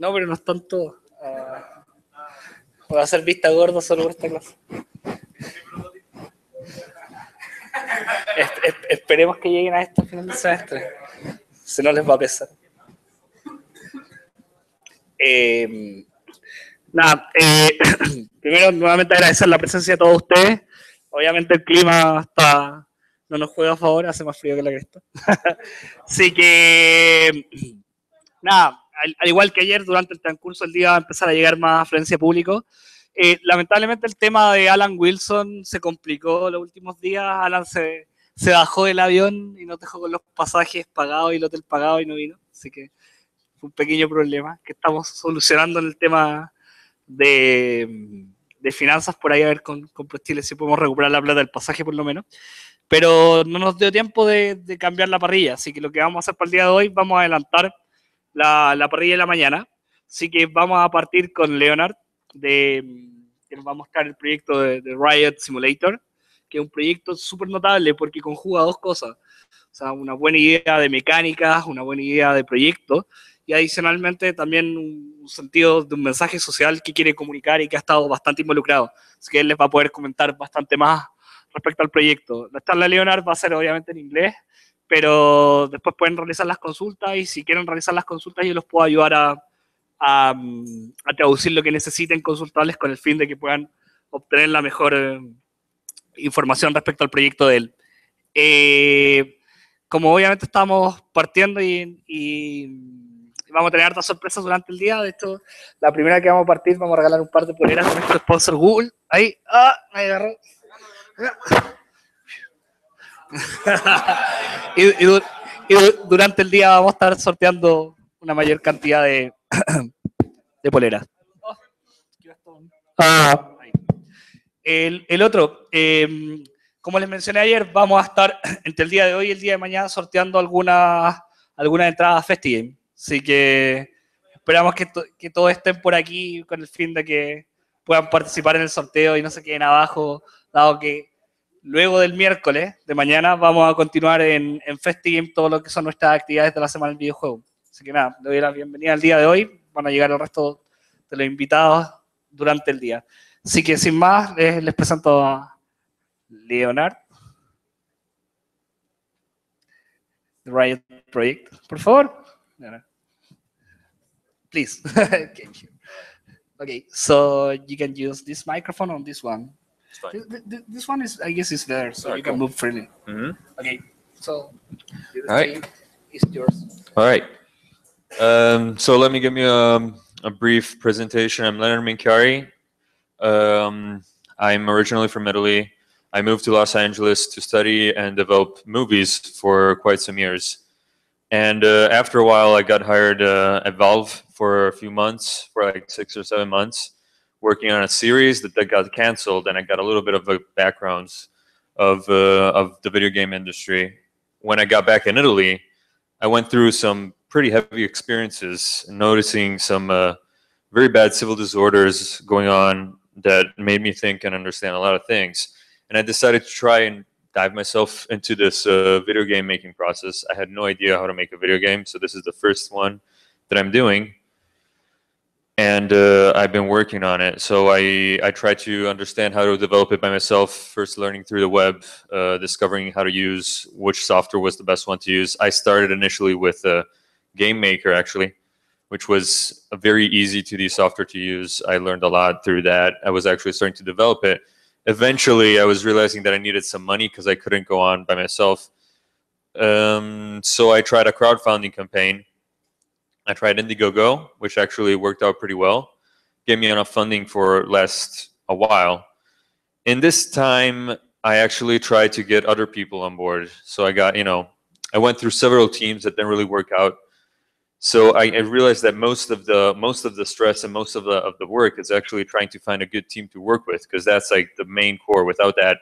No, pero no están todos. Voy a hacer vista gorda solo por esta clase. Esperemos que lleguen a esto al final del semestre. Si no les va a pesar. Primero nuevamente agradecer la presencia de todos ustedes. Obviamente el clima no nos juega a favor, hace más frío que la cresta. Así que nada, al igual que ayer, durante el transcurso del día va a empezar a llegar más afluencia público. Lamentablemente el tema de Alan Wilson se complicó los últimos días. Alan se bajó del avión y nos dejó con los pasajes pagados y el hotel pagado y no vino. Así que fue un pequeño problema que estamos solucionando en el tema de finanzas por ahí, a ver con Chile si podemos recuperar la plata del pasaje por lo menos. Pero no nos dio tiempo de cambiar la parrilla, así que lo que vamos a hacer para el día de hoy, vamos a adelantar la parrilla de la mañana. Así que vamos a partir con Leonard, que nos va a mostrar el proyecto de Riot Simulator, que es un proyecto súper notable porque conjuga dos cosas. O sea, una buena idea de mecánicas, una buena idea de proyecto, y adicionalmente también un sentido de un mensaje social que quiere comunicar y que ha estado bastante involucrado. Así que él les va a poder comentar bastante más respecto al proyecto. La charla de Leonard va a ser obviamente en inglés, pero después pueden realizar las consultas y si quieren realizar las consultas yo los puedo ayudar a traducir lo que necesiten consultarles con el fin de que puedan obtener la mejor información respecto al proyecto de él. Como obviamente estamos partiendo y vamos a tener hartas sorpresas durante el día. De hecho, la primera que vamos a partir, vamos a regalar un par de poleras con nuestro sponsor Google. Ahí, me agarró. y durante el día vamos a estar sorteando una mayor cantidad de poleras. El otro, como les mencioné ayer, vamos a estar entre el día de hoy y el día de mañana sorteando algunas entradas a FestiGame. Así que esperamos que todos estén por aquí con el fin de que puedan participar en el sorteo y no se queden abajo, dado que luego del miércoles de mañana vamos a continuar en FestiGame todo lo que son nuestras actividades de la semana del videojuego. Así que nada, le doy la bienvenida al día de hoy. Van a llegar el resto de los invitados durante el día. Así que sin más, les presento a Leonard, the Riot Project. Por favor. Please. Okay, so you can use this microphone on this one. This one is, I guess, is there, so you can move freely. Mm-hmm. Okay, so the stage is yours. All right. So let me give you a brief presentation. I'm Leonard Menchiari. I'm originally from Italy. I moved to Los Angeles to study and develop movies for quite some years. And after a while, I got hired at Valve for a few months, for like 6 or 7 months, working on a series that got canceled, and I got a little bit of a background of the video game industry. When I got back in Italy, I went through some pretty heavy experiences, noticing some very bad civil disorders going on that made me think and understand a lot of things. And I decided to try and dive myself into this video game making process. I had no idea how to make a video game, so this is the first one that I'm doing. And I've been working on it. So I tried to understand how to develop it by myself, first learning through the web, discovering how to use which software was the best one to use. I started initially with Game Maker, actually, which was a very easy 2D software to use. I learned a lot through that. I was actually starting to develop it. Eventually, I was realizing that I needed some money because I couldn't go on by myself. So I tried a crowdfunding campaign. I tried Indiegogo, which actually worked out pretty well. Gave me enough funding for last a while. In this time, I actually tried to get other people on board. So I got, I went through several teams that didn't really work out. So I realized that most of the stress and most of the work is actually trying to find a good team to work with, because that's like the main core. Without that,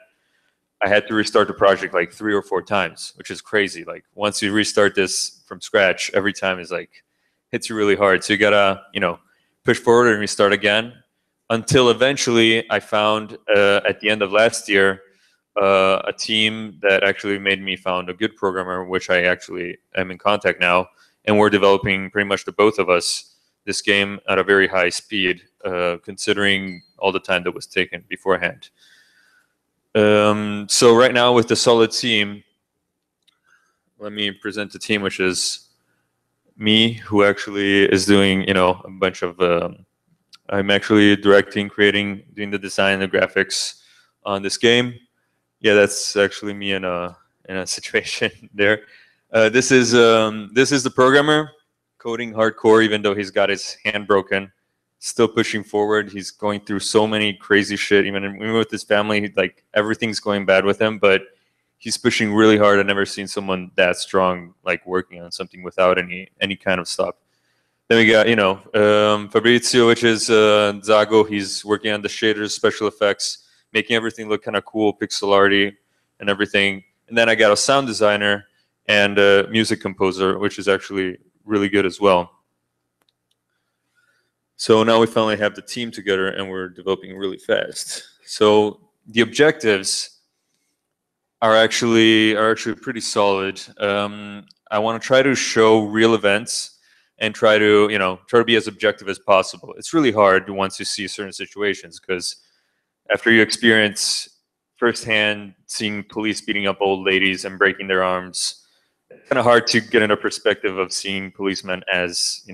I had to restart the project like 3 or 4 times, which is crazy. Like once you restart this from scratch, every time is like hits you really hard. So you gotta push forward and restart again, until eventually I found at the end of last year a team that actually made me found a good programmer, which I actually am in contact now. And we're developing, pretty much the both of us, this game at a very high speed, considering all the time that was taken beforehand. So right now with the solid team, let me present the team, which is me, who actually is doing, a bunch of, I'm actually directing, creating, doing the design, the graphics on this game. Yeah, that's actually me in a situation there. This is the programmer, coding hardcore, even though he's got his hand broken. Still pushing forward. He's going through so many crazy shit. Even with his family, like everything's going bad with him, but he's pushing really hard. I've never seen someone that strong, like working on something without any kind of stop. Then we got, Fabrizio, which is Zago. He's working on the shaders, special effects, making everything look kind of cool, pixel arty, and everything. And then I got a sound designer and a music composer, which is actually really good as well. So now we finally have the team together, and we're developing really fast. So the objectives are actually pretty solid. I want to try to show real events and try to be as objective as possible. It's really hard once you see certain situations, because after you experience firsthand seeing police beating up old ladies and breaking their arms, it's kind of hard to get in a perspective of seeing policemen as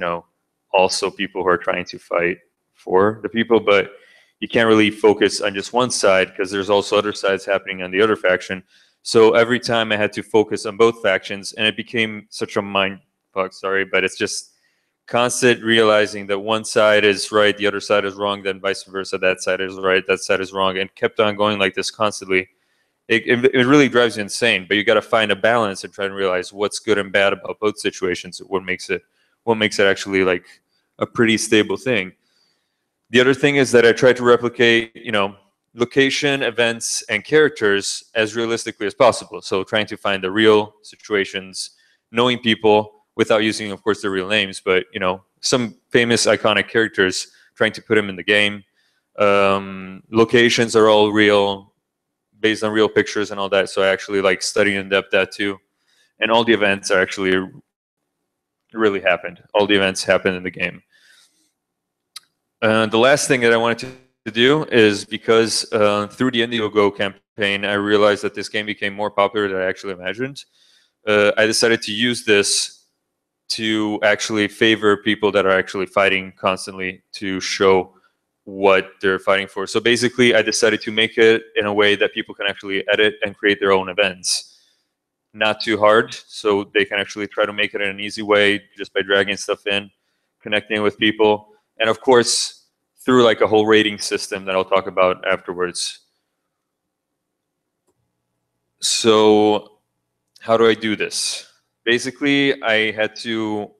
also people who are trying to fight for the people. But you can't really focus on just one side, because there's also other sides happening on the other faction. So every time I had to focus on both factions, and it became such a mind fuck, sorry, but it's just constant realizing that one side is right, the other side is wrong, then vice versa, that side is right, that side is wrong, and kept on going like this constantly. It really drives you insane, but you got to find a balance and try to realize what's good and bad about both situations, what makes it actually like a pretty stable thing. The other thing is that I try to replicate, location, events, and characters as realistically as possible. So trying to find the real situations, knowing people without using, of course, their real names, but some famous iconic characters, trying to put them in the game. Locations are all real, based on real pictures and all that. So I actually like studying in depth that too. And all the events are actually really happened. All the events happened in the game. The last thing that I wanted to do is, because through the Indiegogo campaign, I realized that this game became more popular than I actually imagined. I decided to use this to actually favor people that are actually fighting constantly, to show what they're fighting for. So basically, I decided to make it in a way that people can actually edit and create their own events. Not too hard, so they can actually try to make it in an easy way just by dragging stuff in, connecting with people, and of course, through like a whole rating system that I'll talk about afterwards. So how do I do this? Basically, I had to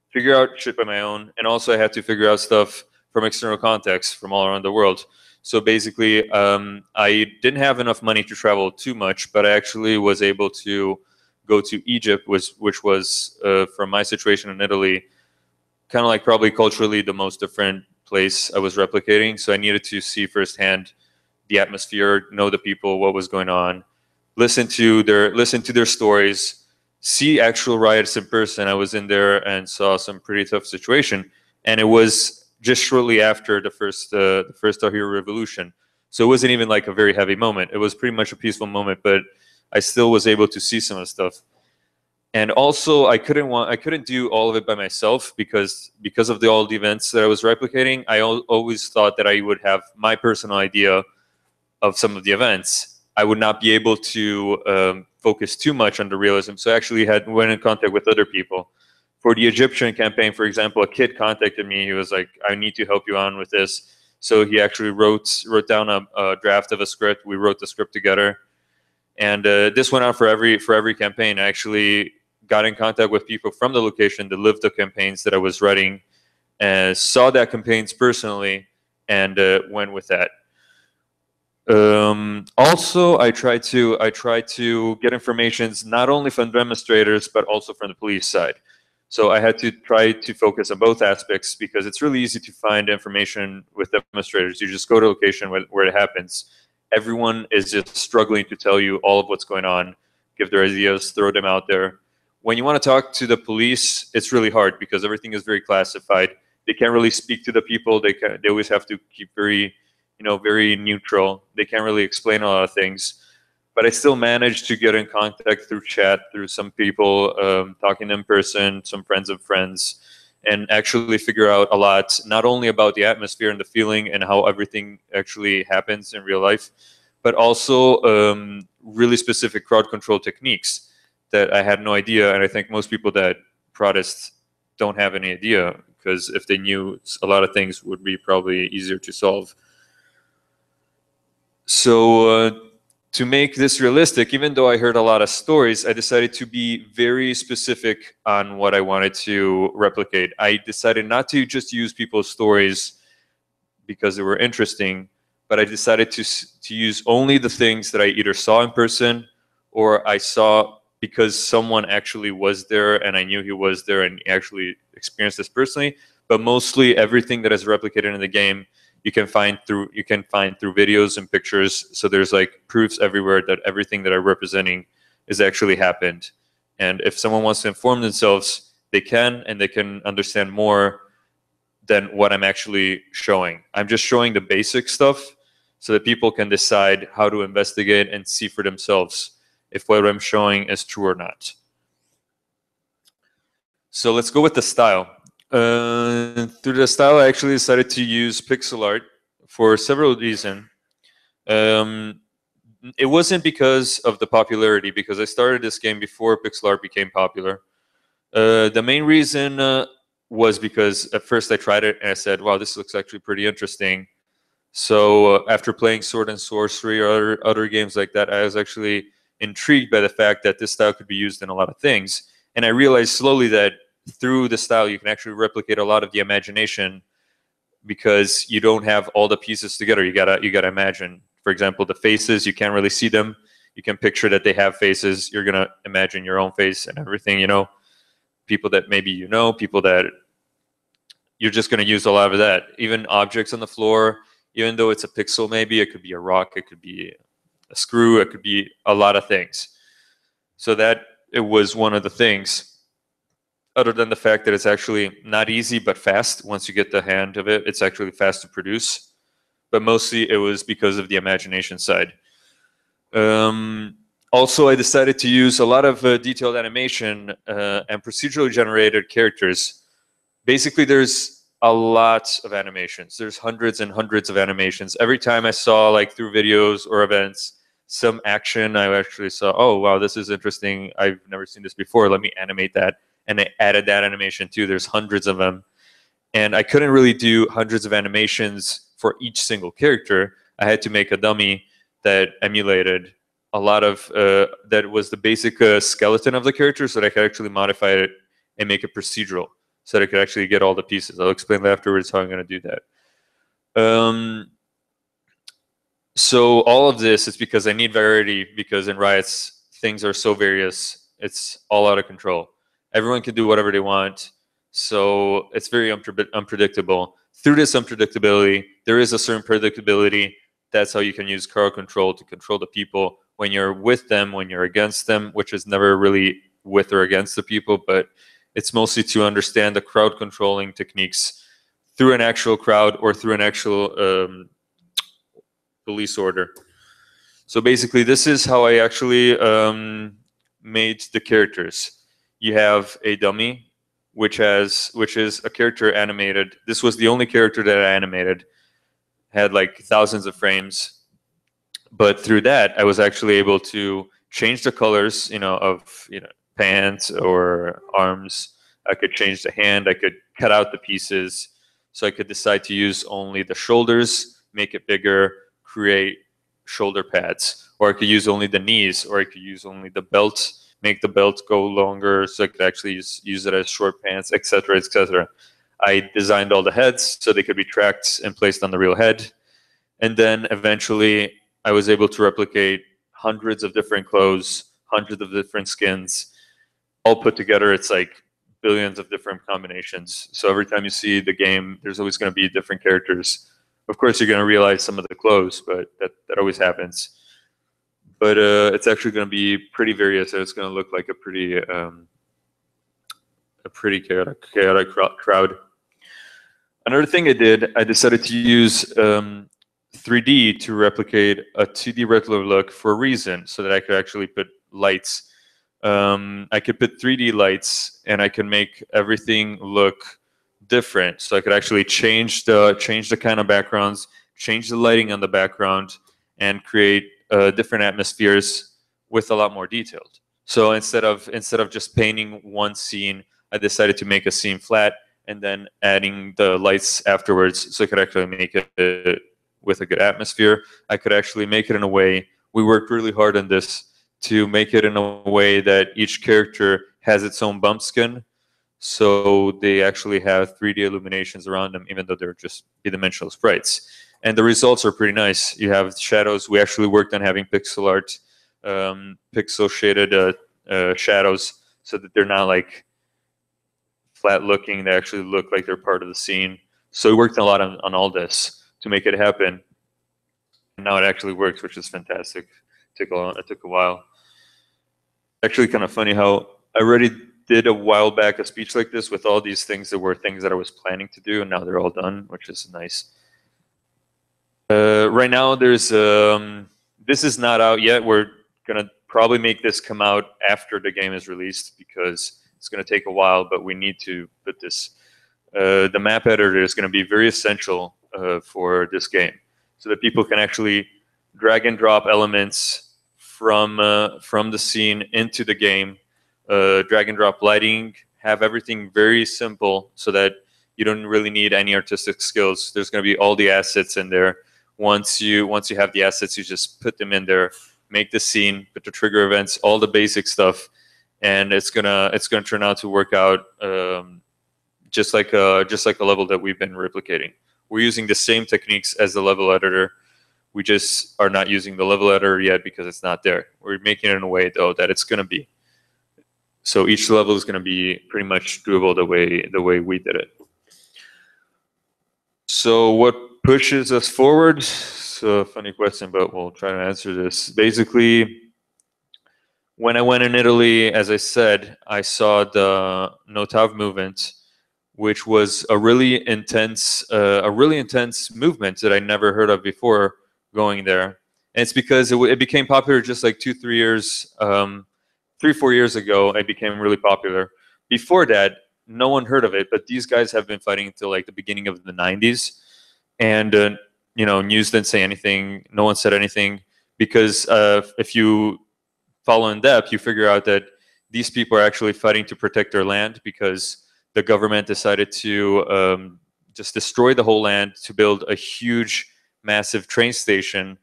figure out shit by my own, and also I had to figure out stuff from external contacts from all around the world. So basically, I didn't have enough money to travel too much, but I actually was able to go to Egypt, which was, from my situation in Italy, kind of like probably culturally the most different place I was replicating. So I needed to see firsthand the atmosphere, know the people, what was going on, listen to their stories, see actual riots in person. I was in there and saw some pretty tough situation, and it was just shortly after the first Tahrir revolution. So it wasn't even like a very heavy moment. It was pretty much a peaceful moment, but I still was able to see some of the stuff. And also, I couldn't do all of it by myself, because of all the events that I was replicating. I always thought that I would have my personal idea of some of the events. I would not be able to focus too much on the realism. So I actually went in contact with other people. For the Egyptian campaign, for example, a kid contacted me. He was like, "I need to help you on with this." So he actually wrote down a draft of a script. We wrote the script together, and this went on for every campaign. I actually got in contact with people from the location that lived the campaigns that I was writing, and saw that campaigns personally, and went with that. Also, I try to get informations not only from demonstrators but also from the police side. So I had to try to focus on both aspects, because it's really easy to find information with demonstrators. You just go to a location where it happens. Everyone is just struggling to tell you all of what's going on, give their ideas, throw them out there. When you want to talk to the police, it's really hard, because everything is very classified. They can't really speak to the people. They always have to keep very, very neutral. They can't really explain a lot of things. But I still managed to get in contact through chat, through some people, talking in person, some friends of friends, and actually figure out a lot, not only about the atmosphere and the feeling and how everything actually happens in real life, but also really specific crowd control techniques that I had no idea. And I think most people that protest don't have any idea, because if they knew, a lot of things would be probably easier to solve. So to make this realistic, even though I heard a lot of stories, I decided to be very specific on what I wanted to replicate. I decided not to just use people's stories because they were interesting, but I decided to use only the things that I either saw in person or I saw because someone actually was there and I knew he was there and actually experienced this personally. But mostly everything that is replicated in the game you can find through videos and pictures. So there's like proofs everywhere that everything that I'm representing is actually happened. And if someone wants to inform themselves, they can, and they can understand more than what I'm actually showing. I'm just showing the basic stuff so that people can decide how to investigate and see for themselves if what I'm showing is true or not. So let's go with the style. Through the style, I actually decided to use pixel art for several reasons. It wasn't because of the popularity, because I started this game before pixel art became popular. The main reason was because at first I tried it and I said, wow, this looks actually pretty interesting. So after playing Sword and Sorcery or other games like that, I was actually intrigued by the fact that this style could be used in a lot of things. And I realized slowly that through the style, you can actually replicate a lot of the imagination, because you don't have all the pieces together. You gotta imagine. For example, the faces, you can't really see them. You can picture that they have faces. You're gonna imagine your own face and everything, people that maybe people that you're just gonna use a lot of that. Even objects on the floor, even though it's a pixel, maybe it could be a rock, it could be a screw, it could be a lot of things. So that it was one of the things. Other than the fact that it's actually not easy but fast. Once you get the hand of it, it's actually fast to produce. But mostly it was because of the imagination side. Also, I decided to use a lot of detailed animation and procedurally generated characters. Basically, there's a lot of animations. There's hundreds and hundreds of animations. Every time I saw, like through videos or events, some action, I actually saw, oh, wow, this is interesting. I've never seen this before. Let me animate that. And I added that animation too. There's hundreds of them. And I couldn't really do hundreds of animations for each single character. I had to make a dummy that emulated a lot of, that was the basic skeleton of the character, so that I could actually modify it and make it procedural, so that I could actually get all the pieces. I'll explain afterwards how I'm going to do that. So all of this is because I need variety, because in Riot's things are so various, it's all out of control. Everyone can do whatever they want, so it's very unpredictable. Through this unpredictability, there is a certain predictability. That's how you can use crowd control to control the people when you're with them, when you're against them, which is never really with or against the people, but it's mostly to understand the crowd controlling techniques through an actual crowd or through an actual police order. So basically, this is how I actually made the characters. You have a dummy, which is a character animated. This was the only character that I animated. Had like thousands of frames, but through that, I was actually able to change the colors, of pants or arms. I could change the hand. I could cut out the pieces, so I could decide to use only the shoulders, make it bigger, create shoulder pads, or I could use only the knees, or I could use only the belt, make the belt go longer, so I could actually use it as short pants, etc., etc. I designed all the heads so they could be tracked and placed on the real head, and then eventually I was able to replicate hundreds of different clothes, hundreds of different skins, all put together. It's like billions of different combinations. So every time you see the game, there's always going to be different characters. Of course, you're going to realize some of the clothes, but that always happens. But it's actually going to be pretty various. It's going to look like a pretty chaotic crowd. Another thing I decided to use 3D to replicate a 2D regular look for a reason, so that I could actually put lights. I could put 3D lights, and I could make everything look different. So I could actually change the kind of backgrounds, change the lighting on the background, and create different atmospheres with a lot more detailed. So instead of just painting one scene, I decided to make a scene flat and then adding the lights afterwards, so I could actually make it with a good atmosphere. I could actually make it in a way, we worked really hard on this, to make it in a way that each character has its own bump skin, so they actually have 3D illuminations around them, even though they're just three-dimensional sprites. And the results are pretty nice. You have shadows. We actually worked on having pixel art, pixel shaded shadows, so that they're not like flat looking. They actually look like they're part of the scene. So we worked a lot on all this to make it happen. And now it actually works, which is fantastic. It took a while. Actually, kind of funny how I already did a while back a speech like this with all these things that were things that I was planning to do, and now they're all done, which is nice. Right now, there's this is not out yet. We're gonna probably make this come out after the game is released, because it's gonna take a while, but we need to put this. The map editor is gonna be very essential for this game, so that people can actually drag and drop elements from the scene into the game, drag and drop lighting, have everything very simple, so that you don't really need any artistic skills. There's going to be all the assets in there. Once you have the assets, you just put them in there, make the scene, put the trigger events, all the basic stuff, and it's gonna turn out to work out just like a level that we've been replicating. We're using the same techniques as the level editor. We just are not using the level editor yet because it's not there. We're making it in a way, though, that it's going to be. So each level is going to be pretty much doable the way we did it. So what pushes us forward? It's a funny question, but we'll try to answer this. Basically, when I went in Italy, as I said, I saw the Notav movement, which was a really intense movement that I never heard of before going there. And it's because it became popular just like 3-4 years ago. It became really popular. Before that, no one heard of it, but these guys have been fighting until like the beginning of the 90s. And you know, news didn't say anything. No one said anything, because if you follow in depth, you figure out that these people are actually fighting to protect their land, because the government decided to just destroy the whole land to build a huge, massive train station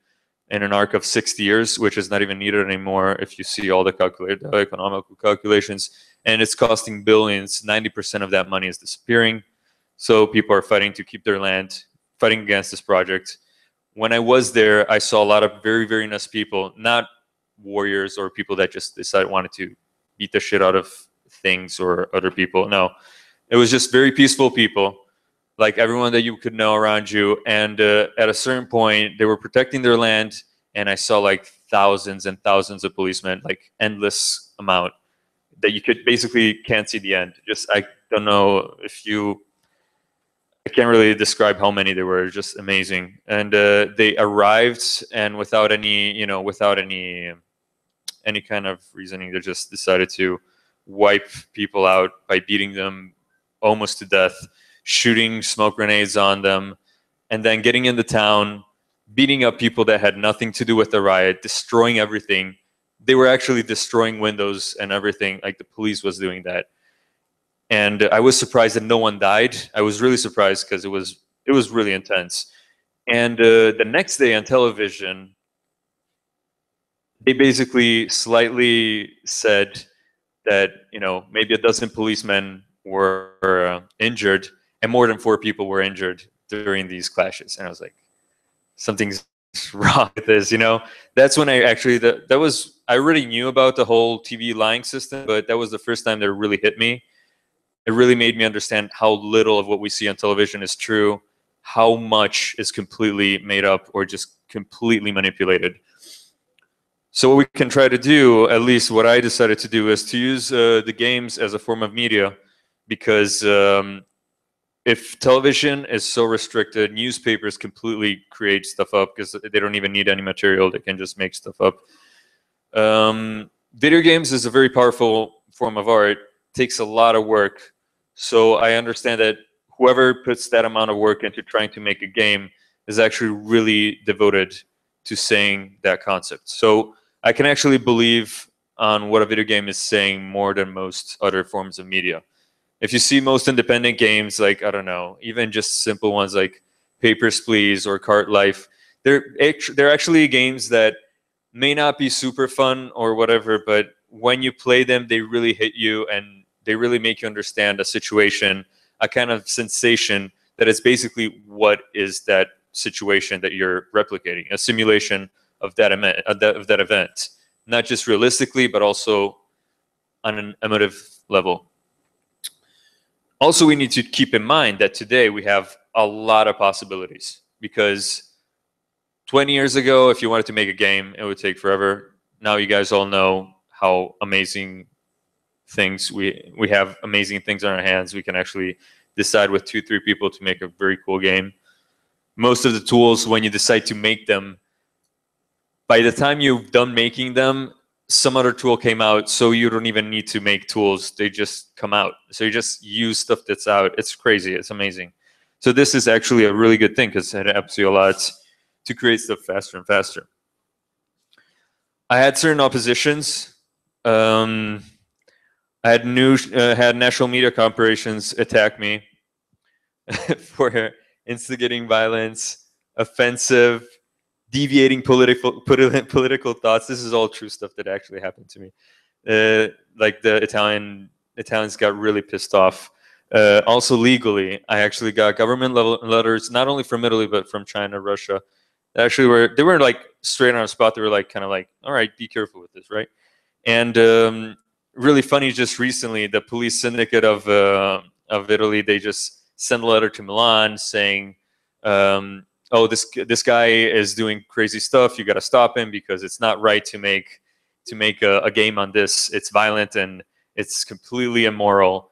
in an arc of 60 years, which is not even needed anymore if you see all the economical calculations. And it's costing billions. 90% of that money is disappearing. So people are fighting to keep their land, fighting against this project. When I was there, I saw a lot of very, very nice people, not warriors or people that just wanted to beat the shit out of things or other people. No, it was just very peaceful people, like everyone that you could know around you. And at a certain point, they were protecting their land, and I saw like thousands and thousands of policemen, like endless amount, that you could basically can't see the end. Just, I don't know if you, I can't really describe how many there were. Just amazing. And they arrived, and without any, you know, without any kind of reasoning, they just decided to wipe people out by beating them almost to death, shooting smoke grenades on them, and then getting into town, beating up people that had nothing to do with the riot, destroying everything. They were actually destroying windows and everything, like the police was doing that. And I was surprised that no one died. I was really surprised, because it was really intense. And the next day on television, they basically slightly said that, you know, maybe a dozen policemen were injured, and more than 4 people were injured during these clashes. And I was like, something's wrong with this, you know? That's when I actually, I already knew about the whole TV lying system, but that was the first time that it really hit me. It really made me understand how little of what we see on television is true, how much is completely made up or just completely manipulated. So what we can try to do, at least what I decided to do, is to use the games as a form of media, because if television is so restricted, newspapers completely create stuff up because they don't even need any material. They can just make stuff up. Video games is a very powerful form of art. Takes a lot of work. So I understand that whoever puts that amount of work into trying to make a game is actually really devoted to saying that concept. So I can actually believe on what a video game is saying more than most other forms of media. If you see most independent games, like, I don't know, even just simple ones like Papers, Please or Cart Life, they're actually games that may not be super fun or whatever, but when you play them, they really hit you and they really make you understand a situation, a kind of sensation that is basically what is that situation that you're replicating, a simulation of that event, not just realistically, but also on an emotive level. Also, we need to keep in mind that today we have a lot of possibilities, because 20 years ago, if you wanted to make a game, it would take forever. Now you guys all know how amazing things we have amazing things on our hands. We can actually decide with 2-3 people to make a very cool game. Most of the tools, when you decide to make them, by the time you've done making them, some other tool came out, so you don't even need to make tools. They just come out. So you just use stuff that's out. It's crazy. It's amazing. So this is actually a really good thing, because it helps you a lot to create stuff faster and faster. I had certain oppositions. I had national media corporations attack me for instigating violence, offensive, deviating political thoughts. This is all true stuff that actually happened to me. Like the Italians got really pissed off. Also legally, I actually got government letters, not only from Italy, but from China, Russia. They were like straight on the spot. They were like, kind of like, all right, be careful with this, right? And really funny, just recently, the police syndicate of Italy, they just sent a letter to Milan saying, oh, this guy is doing crazy stuff. You got to stop him, because it's not right to make a game on this. It's violent and it's completely immoral.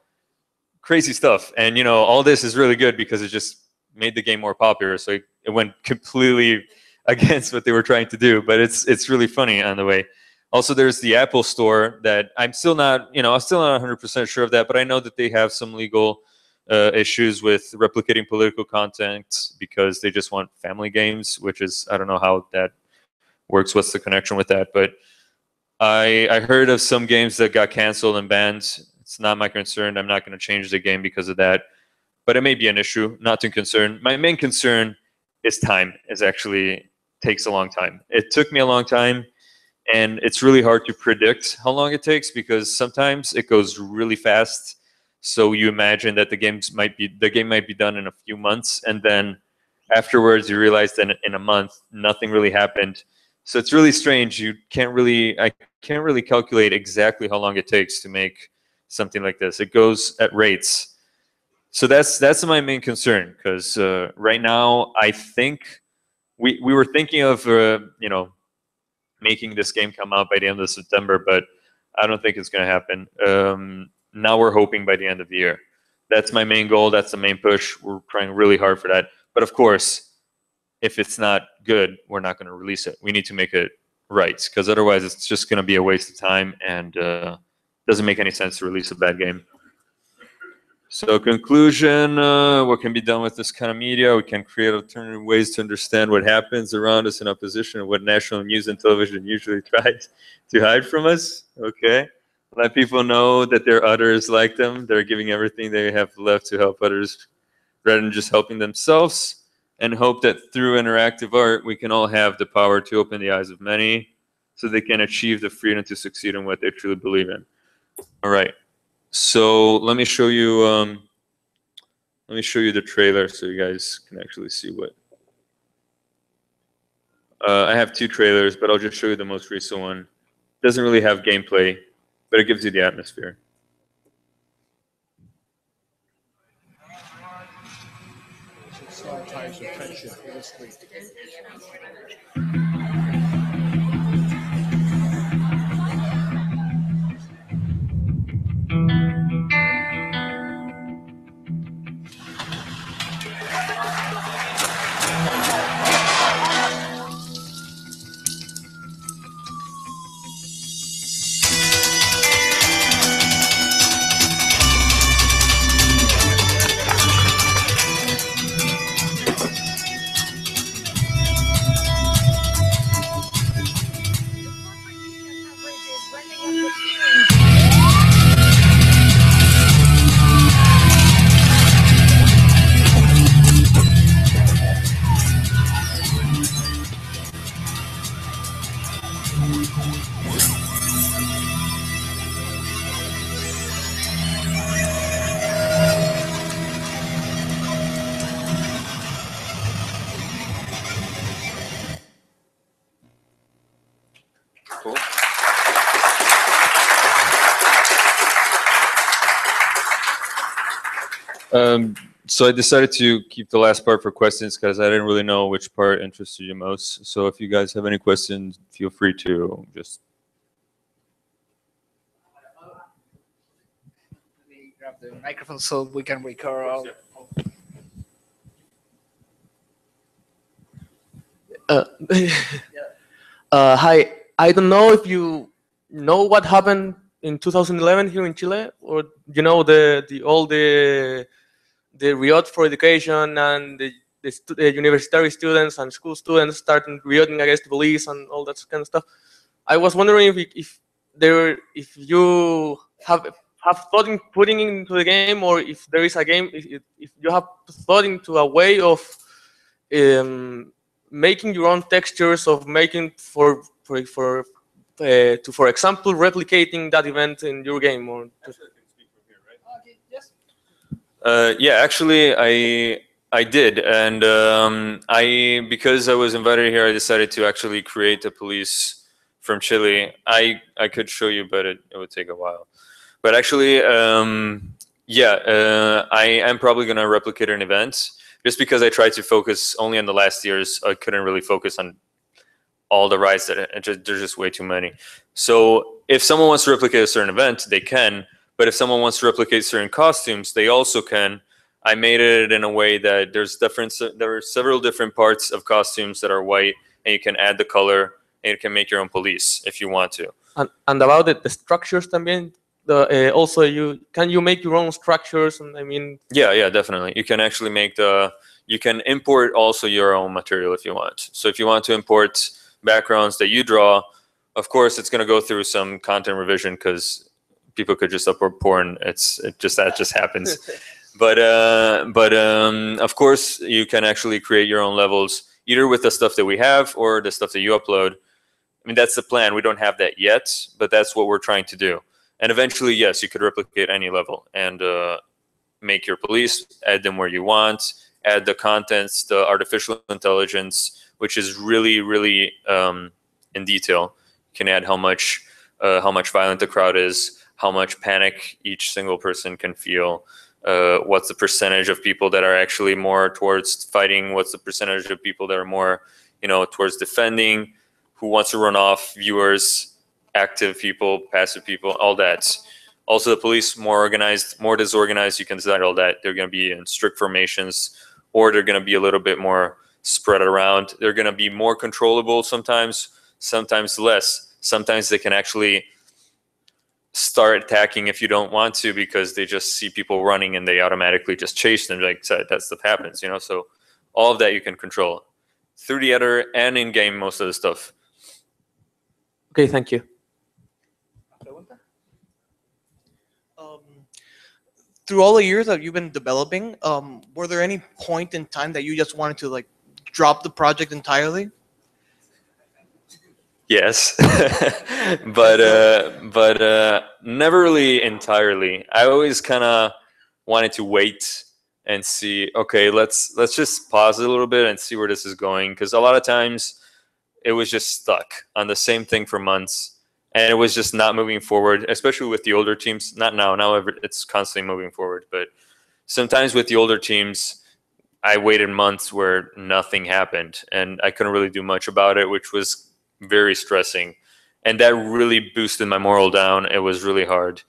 Crazy stuff. And you know, all this is really good because it just made the game more popular. So it went completely against what they were trying to do. But it's really funny on the way. Also, there's the Apple Store that I'm still not 100% sure of that, but I know that they have some legal issues with replicating political content because they just want family games, which is, I don't know how that works. What's the connection with that? But I heard of some games that got canceled and banned. It's not my concern. I'm not going to change the game because of that. But it may be an issue, not too concerned. My main concern is time. It actually takes a long time. It took me a long time, and it's really hard to predict how long it takes, because sometimes it goes really fast. So you imagine that the game might be done in a few months, and then afterwards you realize that in a month nothing really happened. So it's really strange. I can't really calculate exactly how long it takes to make something like this. It goes at rates. So that's my main concern, because right now I think we were thinking of making this game come out by the end of September, but I don't think it's going to happen. Now we're hoping by the end of the year. That's my main goal. That's the main push. We're trying really hard for that. But of course, if it's not good, we're not going to release it. We need to make it right, because otherwise it's just going to be a waste of time, and doesn't make any sense to release a bad game. So conclusion, what can be done with this kind of media? We can create alternative ways to understand what happens around us in opposition and what national news and television usually tries to hide from us. Okay. Let people know that there are others like them. They're giving everything they have left to help others rather than just helping themselves, and hope that through interactive art, we can all have the power to open the eyes of many so they can achieve the freedom to succeed in what they truly believe in. All right. So let me show you the trailer so you guys can actually see what. I have 2 trailers, but I'll just show you the most recent one. Doesn't really have gameplay, but it gives you the atmosphere. Ties of friendship for this week. So I decided to keep the last part for questions because I didn't really know which part interested you most. So if you guys have any questions, feel free to just. Let me grab the microphone so we can record all. Hi, I don't know if you know what happened in 2011 here in Chile, or you know the Riot for education and the university students and school students starting rioting against the police and all that kind of stuff. I was wondering if you have thought in putting into the game, or if there is a game, if you have thought into a way of making your own textures, of making for example replicating that event in your game, or Yeah, actually, I did, and because I was invited here, I decided to actually create a police from Chile. I could show you, but it would take a while. But actually, yeah, I am probably going to replicate an event. Just because I tried to focus only on the last years, I couldn't really focus on all the rides there's just way too many. So if someone wants to replicate a certain event, they can. But if someone wants to replicate certain costumes, they also can. I made it in a way that there are several different parts of costumes that are white, and you can add the color, and you can make your own police if you want to. And about the structures también. Also, can you make your own structures? And I mean, yeah, definitely. You can actually you can import also your own material if you want. So if you want to import backgrounds that you draw, of course it's going to go through some content revision because people could just upload porn. That just happens. but of course you can actually create your own levels either with the stuff that we have or the stuff that you upload. I mean, that's the plan. We don't have that yet, but that's what we're trying to do. And eventually, yes, you could replicate any level and make your police, add them where you want, add the contents, the artificial intelligence, which is really, really in detail. You can add how much violent the crowd is, how much panic each single person can feel, what's the percentage of people that are actually more towards fighting, what's the percentage of people that are more, towards defending, who wants to run off, viewers, active people, passive people, all that. Also, the police, more organized, more disorganized, you can decide all that. They're going to be in strict formations, or they're going to be a little bit more spread around. They're going to be more controllable sometimes less. Sometimes they can actually start attacking if you don't want to because they just see people running and they automatically just chase them. Like that stuff happens, So all of that you can control through the editor and in-game, most of the stuff. Okay, thank you. Through all the years that you've been developing, were there any point in time that you just wanted to drop the project entirely? Yes, but never really entirely. I always kind of wanted to wait and see. Okay, let's just pause it a little bit and see where this is going, because a lot of times it was just stuck on the same thing for months. And it was just not moving forward, especially with the older teams. Not now. Now it's constantly moving forward. But sometimes with the older teams, I waited months where nothing happened. And I couldn't really do much about it, which was very stressing. And that really boosted my moral down. It was really hard.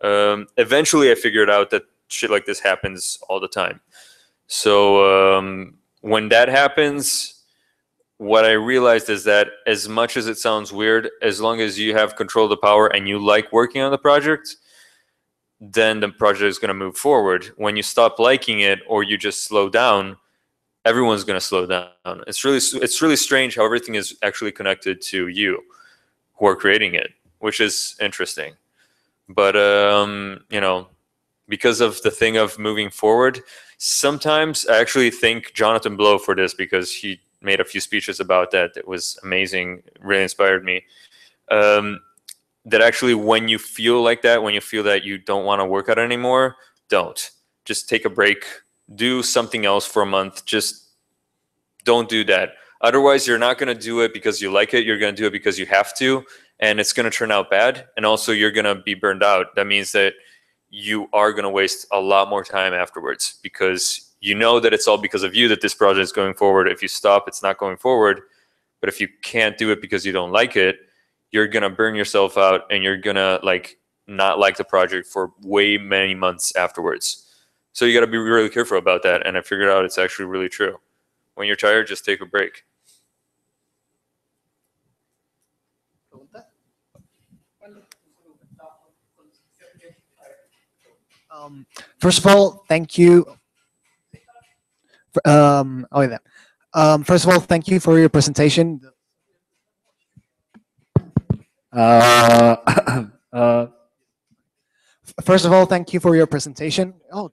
Eventually, I figured out that shit like this happens all the time. So when that happens, what I realized is that as much as it sounds weird, as long as you have control of the power and you like working on the project, then the project is going to move forward. When you stop liking it or you just slow down, everyone's going to slow down. It's really strange how everything is actually connected to you who are creating it, which is interesting. But, because of the thing of moving forward, sometimes I actually thank Jonathan Blow for this, because he made a few speeches about that. It was amazing, really inspired me. That actually, when you feel like that, when you feel that you don't want to work out anymore, don't. Just take a break. Do something else for a month. Just don't do that. Otherwise, you're not going to do it because you like it. You're going to do it because you have to, and it's going to turn out bad. And also, you're going to be burned out. That means that you are going to waste a lot more time afterwards, because you know that it's all because of you that this project is going forward. If you stop, it's not going forward. But if you can't do it because you don't like it, you're going to burn yourself out, and you're going to like not like the project for way many months afterwards. So you got to be really careful about that. And I figured out it's actually really true. When you're tired, just take a break. First of all, thank you. First of all, thank you for your presentation. First of all, thank you for your presentation. Oh,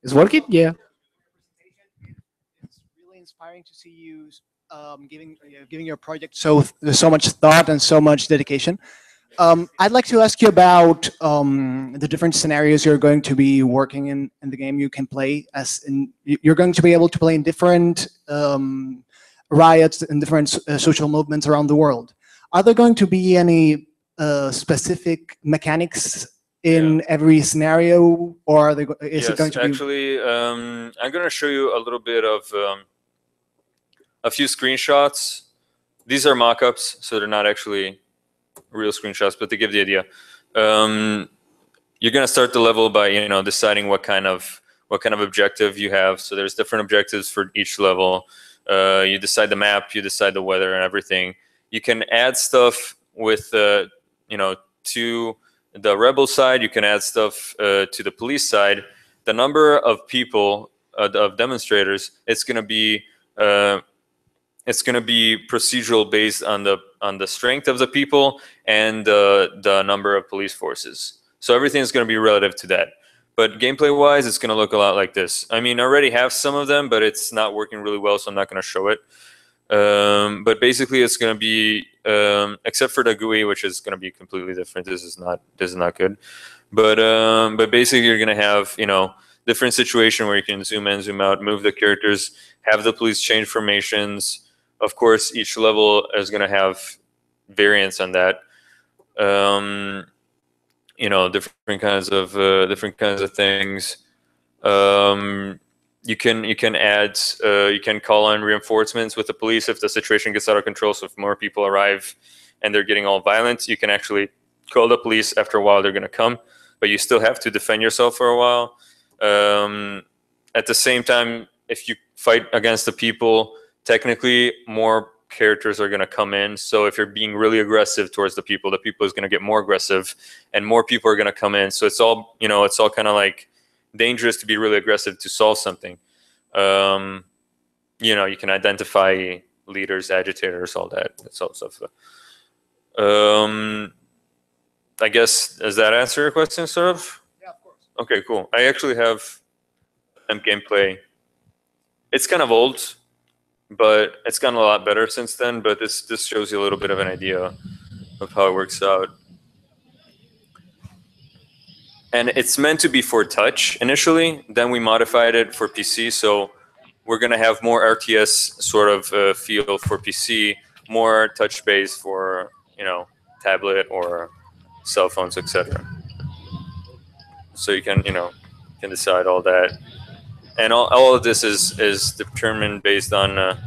is working? Yeah. It's really inspiring to see you giving your project so much thought and so much dedication. I'd like to ask you about the different scenarios you're going to be working in the game. You can play you're going to be able to play in different riots and different social movements around the world. Are there going to be any specific mechanics in every scenario, or is it going to be? Actually, I'm going to show you a little bit of a few screenshots. These are mock-ups, so they're not actually real screenshots, but they give the idea. You're going to start the level by deciding what kind of objective you have. So there's different objectives for each level. You decide the map, you decide the weather and everything. You can add stuff with to the rebel side. You can add stuff to the police side. The number of people of demonstrators, it's going to be procedural based on the strength of the people and the number of police forces. So everything is going to be relative to that. But gameplay-wise, it's going to look a lot like this. I mean, I already have some of them, but it's not working really well, so I'm not going to show it. But basically, it's going to be, except for the GUI, which is going to be completely different. This is not good. But basically, you're going to have different situation where you can zoom in, zoom out, move the characters, have the police change formations. Of course, each level is going to have variants on that. Different kinds of things. You can add, you can call on reinforcements with the police if the situation gets out of control. So if more people arrive and they're getting all violent, you can actually call the police. After a while, they're going to come, but you still have to defend yourself for a while. At the same time, if you fight against the people, technically more characters are going to come in. So if you're being really aggressive towards the people is going to get more aggressive, and more people are going to come in. So it's all kind of like dangerous to be really aggressive to solve something. You can identify leaders, agitators, all that. That's all stuff. I guess, does that answer your question, sort of? Yeah, of course. Okay, cool. I actually have some gameplay. It's kind of old, but it's gotten a lot better since then. But this shows you a little bit of an idea of how it works out. And it's meant to be for touch initially. Then we modified it for PC. So we're going to have more RTS sort of feel for PC, more touch base for tablet or cell phones, etc. So you can can decide all that. And all of this is determined based on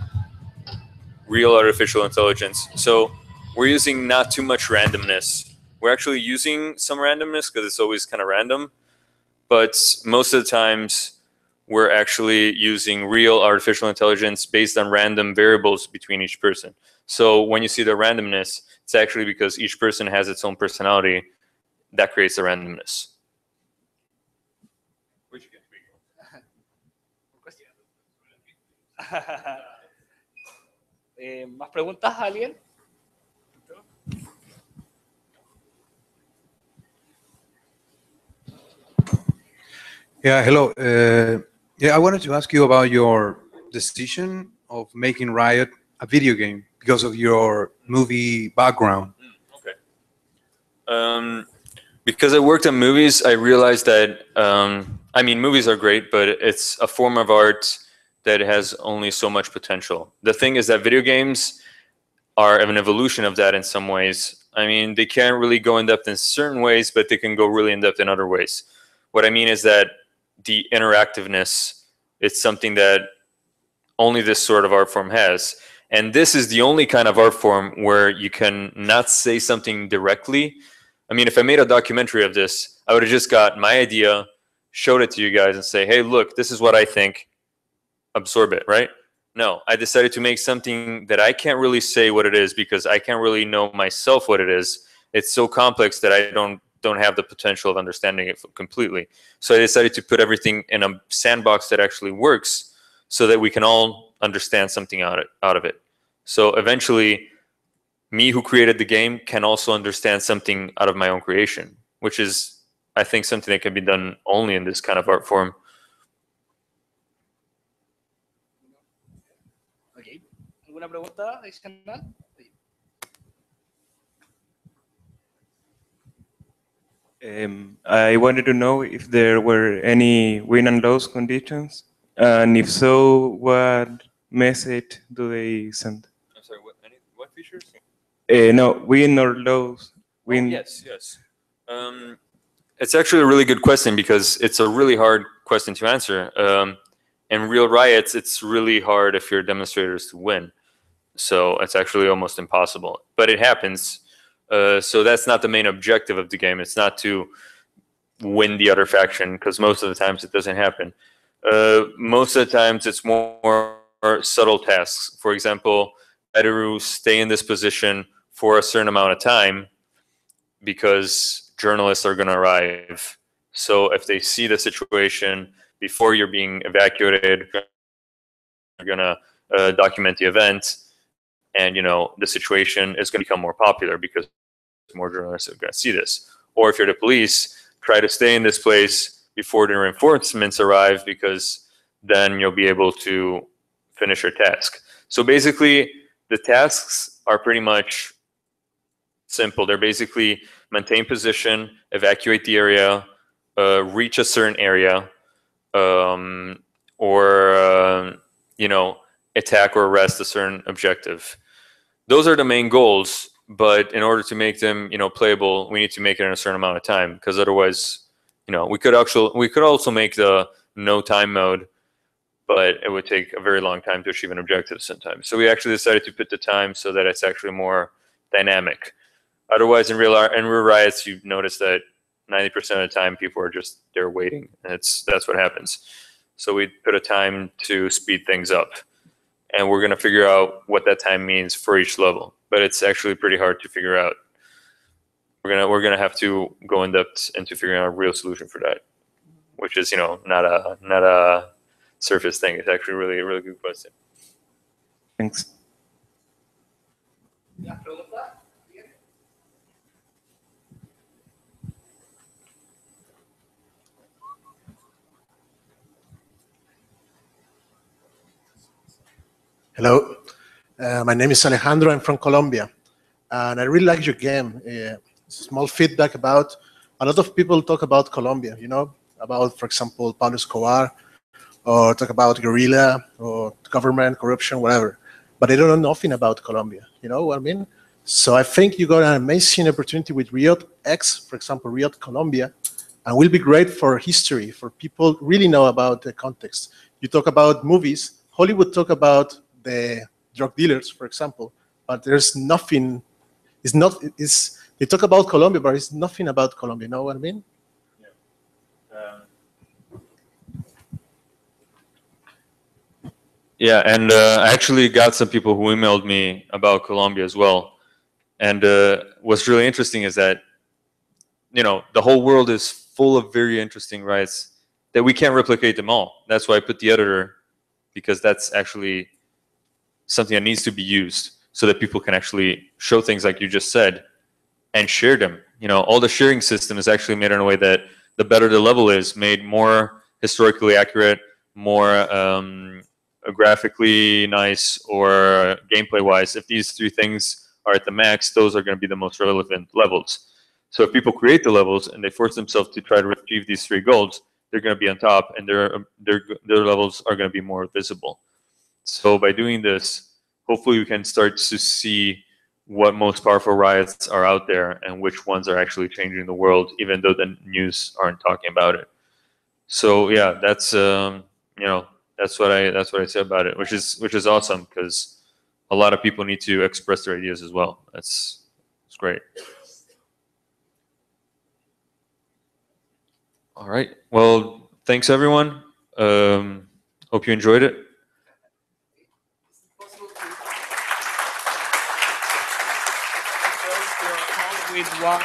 real artificial intelligence. So we're using not too much randomness. We're actually using some randomness because it's always kind of random. But most of the times, we're actually using real artificial intelligence based on random variables between each person. So when you see the randomness, it's actually because each person has its own personality that creates the randomness. ¿Más preguntas a alguien? Yeah, hello. I wanted to ask you about your decision of making Riot a video game because of your movie background. Okay. Because I worked on movies, I realized that, movies are great, but it's a form of art that has only so much potential. The thing is that video games are an evolution of that in some ways. I mean, they can't really go in depth in certain ways, but they can go really in depth in other ways. What I mean is that the interactiveness, it's something that only this sort of art form has. And this is the only kind of art form where you can not say something directly. I mean, if I made a documentary of this, I would have just got my idea, showed it to you guys and say, hey, look, this is what I think, absorb it, right? No, I decided to make something that I can't really say what it is because I can't really know myself what it is. It's so complex that I don't have the potential of understanding it completely. So I decided to put everything in a sandbox that actually works so that we can all understand something out of it. So eventually, me who created the game can also understand something out of my own creation, which is, I think, something that can be done only in this kind of art form. Okay. ¿Alguna pregunta adicional? I wanted to know if there were any win and lose conditions, and if so, what message do they send? I'm sorry, what features? No, win or lose. Win. Oh, yes. It's actually a really good question because it's a really hard question to answer. In real riots, it's really hard if your demonstrators to win. So it's actually almost impossible, but it happens. So that's not the main objective of the game. It's not to win the other faction because most of the times it doesn't happen. Most of the times it's more subtle tasks. For example, better stay in this position for a certain amount of time because journalists are going to arrive. So if they see the situation before you're being evacuated, they're going to document the event, and the situation is going to become more popular because more journalists are going to see this. Or if you're the police, try to stay in this place before the reinforcements arrive because then you'll be able to finish your task. So basically, the tasks are pretty much simple. They're basically maintain position, evacuate the area, reach a certain area, or attack or arrest a certain objective. Those are the main goals, but in order to make them playable, we need to make it in a certain amount of time because otherwise, we could also make the no time mode, but it would take a very long time to achieve an objective sometimes. So we actually decided to put the time so that it's actually more dynamic. Otherwise, in real riots, you notice that 90% of the time people are just there waiting, and that's what happens. So we put a time to speed things up, and we're going to figure out what that time means for each level. But it's actually pretty hard to figure out. We're gonna have to go in depth into figuring out a real solution for that, which is not a surface thing. It's actually really a really good question. Thanks. Hello, my name is Alejandro. I'm from Colombia, and I really like your game. Small feedback about a lot of people talk about Colombia, about, for example, Pablo Escobar, or talk about guerrilla or government corruption, whatever. But they don't know nothing about Colombia. You know what I mean? So I think you got an amazing opportunity with Riot X, for example, Riot Colombia, and will be great for history, for people really know about the context. You talk about movies. Hollywood talk about the drug dealers, for example, but there's nothing. They talk about Colombia, but it's nothing about Colombia. You know what I mean? Yeah, and I actually got some people who emailed me about Colombia as well. And what's really interesting is that, the whole world is full of very interesting riots that we can't replicate them all. That's why I put the editor, because that's actually something that needs to be used so that people can actually show things like you just said and share them. All the sharing system is actually made in a way that the better the level is, made more historically accurate, more graphically nice, or gameplay-wise. If these three things are at the max, those are going to be the most relevant levels. So if people create the levels and they force themselves to try to achieve these three goals, they're going to be on top, and their levels are going to be more visible. So by doing this, hopefully we can start to see what most powerful riots are out there and which ones are actually changing the world, even though the news aren't talking about it. So yeah, that's that's what I say about it, which is awesome because a lot of people need to express their ideas as well. It's great. All right. Well, thanks everyone. Hope you enjoyed it. With one